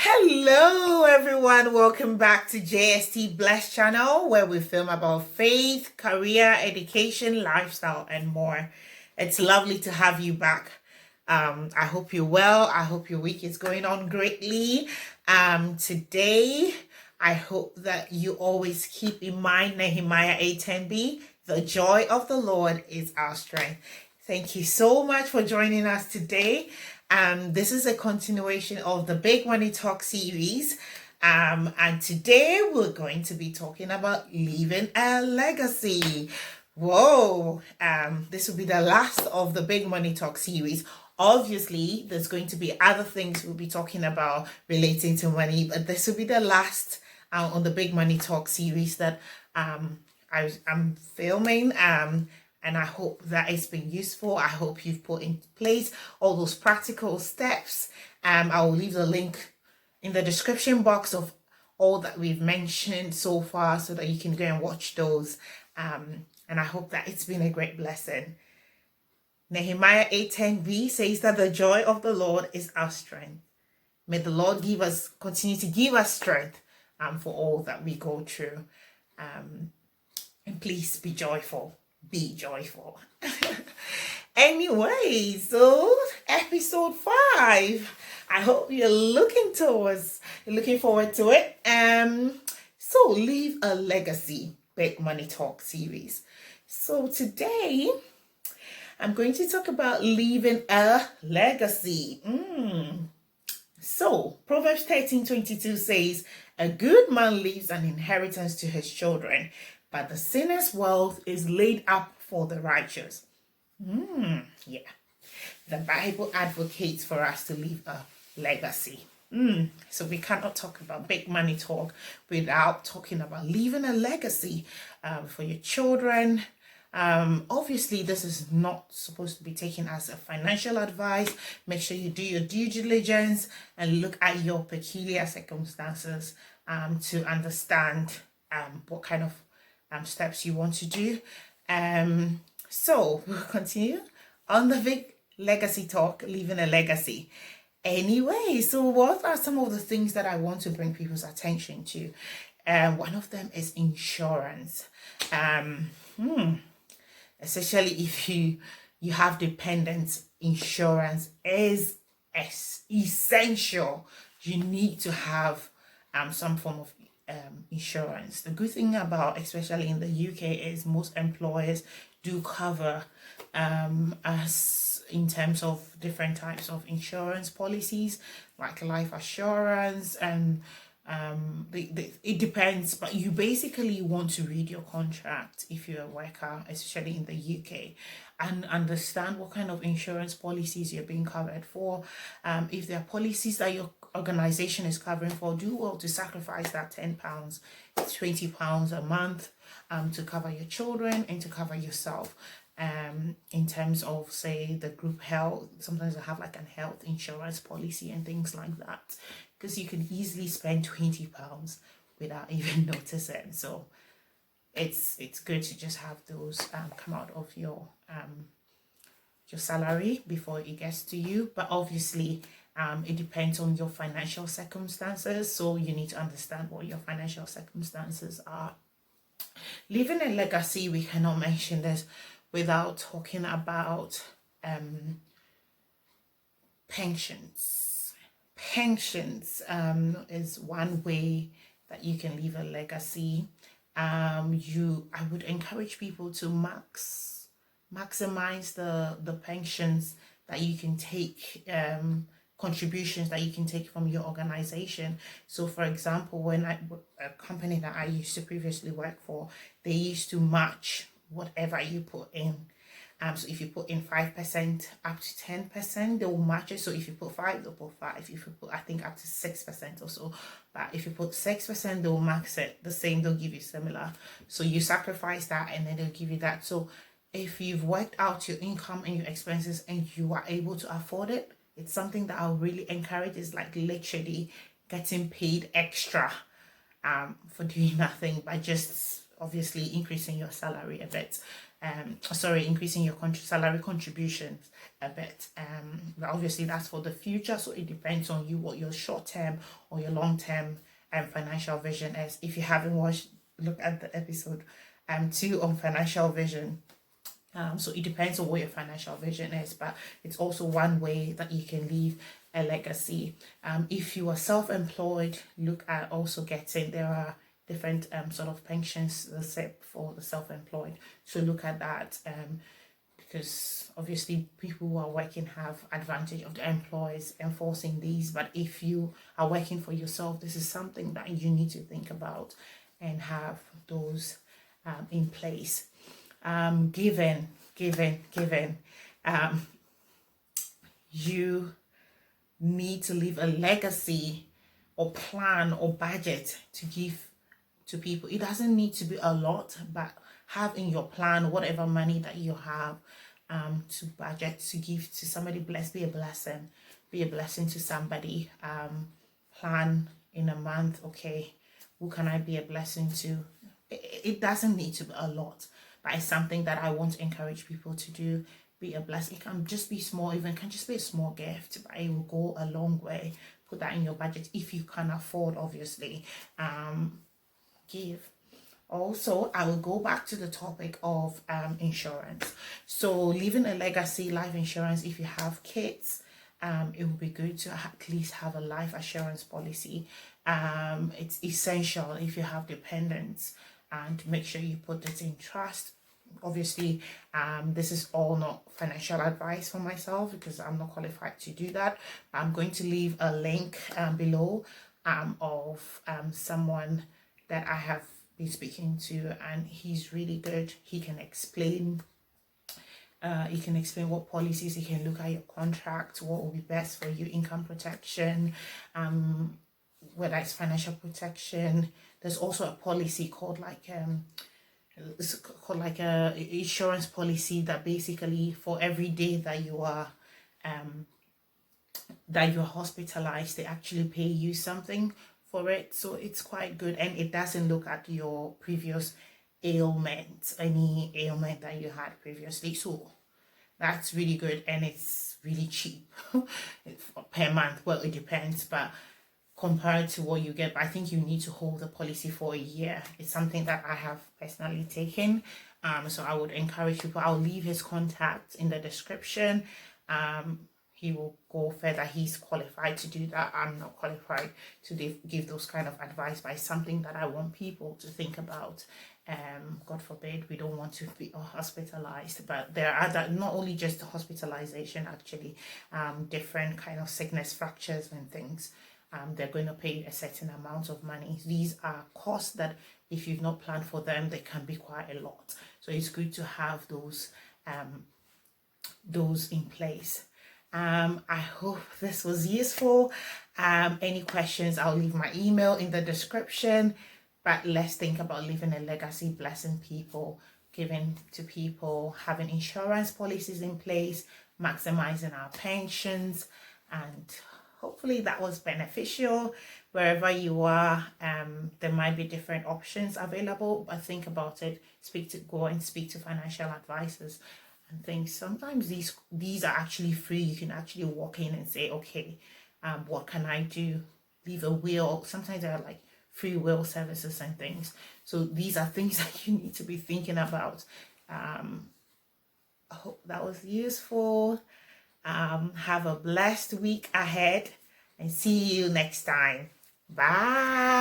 Hello everyone, welcome back to JSTBlessed channel where we film about faith, career, education, lifestyle and more. It's lovely to have you back. I hope you're well. I hope your week is going on greatly. Today, I hope that you always keep in mind Nehemiah 8:10b, the joy of the Lord is our strength. Thank you so much for joining us today. This is a continuation of the Big Money Talk series. And today we're going to be talking about leaving a legacy. Whoa, this will be the last of the Big Money Talk series. Obviously, there's going to be other things we'll be talking about relating to money, but this will be the last on the Big Money Talk series that I'm filming. And I hope that it's been useful. I hope you've put in place all those practical steps. I will leave the link in the description box of all that we've mentioned so far so that you can go and watch those. And I hope that it's been a great blessing. Nehemiah 8:10b says that the joy of the Lord is our strength. May the Lord continue to give us strength for all that we go through. And please be joyful. Be joyful. Anyway, so episode 5. I hope you're looking forward to it. So leave a legacy, Big Money Talk series. So today I'm going to talk about leaving a legacy. So Proverbs 13:22 says, a good man leaves an inheritance to his children, but the sinner's wealth is laid up for the righteous. Yeah. The Bible advocates for us to leave a legacy. So we cannot talk about big money talk without talking about leaving a legacy for your children. Obviously, this is not supposed to be taken as a financial advice. Make sure you do your due diligence and look at your peculiar circumstances to understand what kind of steps you want to do. So we'll continue on the big legacy talk, leaving a legacy. Anyway, so what are some of the things that I want to bring people's attention to? One of them is insurance. Especially if you have dependents, insurance is essential. You need to have some form of insurance. The good thing about, especially in the UK, is most employers do cover us in terms of different types of insurance policies, like life assurance, and it depends, but you basically want to read your contract if you're a worker, especially in the UK, and understand what kind of insurance policies you're being covered for. If there are policies that your organization is covering for, do well to sacrifice that £10, £20 a month to cover your children and to cover yourself. In terms of, say, the group health, sometimes I have like a health insurance policy and things like that, because you can easily spend £20 without even noticing. So it's good to just have those come out of your salary before it gets to you. But obviously it depends on your financial circumstances, so you need to understand what your financial circumstances are. Leaving a legacy, we cannot mention this without talking about pensions. Pensions is one way that you can leave a legacy. I would encourage people to maximize the pensions that you can take, contributions that you can take from your organization. So for example, when a company that I used to previously work for, they used to match whatever you put in. So if you put in 5% up to 10%, they will match it. So if you put 5, they'll put 5. If you put, I think, up to 6% or so. But if you put 6%, they'll max it the same. They'll give you similar. So you sacrifice that and then they'll give you that. So if you've worked out your income and your expenses and you are able to afford it, it's something that I'll really encourage. Is like literally getting paid extra for doing nothing, but just obviously increasing your salary a bit. increasing your salary contributions a bit. But obviously that's for the future, so it depends on you what your short-term or your long-term financial vision is. If you haven't watched, look at the episode 2 on financial vision. So it depends on what your financial vision is, but it's also one way that you can leave a legacy. If you are self-employed, look at also getting, there are different sort of pensions set for the self-employed. So look at that, because obviously people who are working have advantage of the employers enforcing these. But if you are working for yourself, this is something that you need to think about and have those in place. Giving. You need to leave a legacy or plan or budget to give to people. It doesn't need to be a lot, but have in your plan whatever money that you have to budget to give to somebody. Be a blessing to somebody. Plan in a month, okay, who can I be a blessing to? It doesn't need to be a lot, but it's something that I want to encourage people to do. Be a blessing. It can just be small, even can just be a small gift, but it will go a long way. Put that in your budget if you can afford, obviously. Give. Also, I will go back to the topic of insurance. So leaving a legacy, life insurance, if you have kids, it would be good to at least have a life assurance policy. It's essential if you have dependents, and make sure you put it in trust. Obviously, this is all not financial advice for myself because I'm not qualified to do that. I'm going to leave a link below of someone that I have been speaking to, and he's really good. He can explain what policies. He can look at your contract, what will be best for you, income protection, whether it's financial protection. There's also a policy called it's called like a insurance policy that basically for every day that you are hospitalized, they actually pay you something for it. So it's quite good, and it doesn't look at your previous ailment, any ailment that you had previously. So that's really good, and it's really cheap per month. Well, it depends, but compared to what you get, but I think you need to hold the policy for a year. It's something that I have personally taken. So I would encourage people. I'll leave his contact in the description. He will go further. He's qualified to do that. I'm not qualified to give those kind of advice, but it's something that I want people to think about. God forbid, we don't want to be hospitalized, but there are other, not only just the hospitalization, actually, different kind of sickness, fractures and things. They're going to pay a certain amount of money. These are costs that if you've not planned for them, they can be quite a lot. So it's good to have those in place. I hope this was useful. Any questions, I'll leave my email in the description. But let's think about leaving a legacy, blessing people, giving to people, having insurance policies in place, maximizing our pensions, and hopefully that was beneficial. Wherever you are, there might be different options available, but think about it. Go and speak to financial advisors and things. Sometimes these are actually free. You can actually walk in and say, okay, what can I do? Leave a will. Sometimes there are like free will services and things. So these are things that you need to be thinking about. I hope that was useful. Have a blessed week ahead, and see you next time. Bye.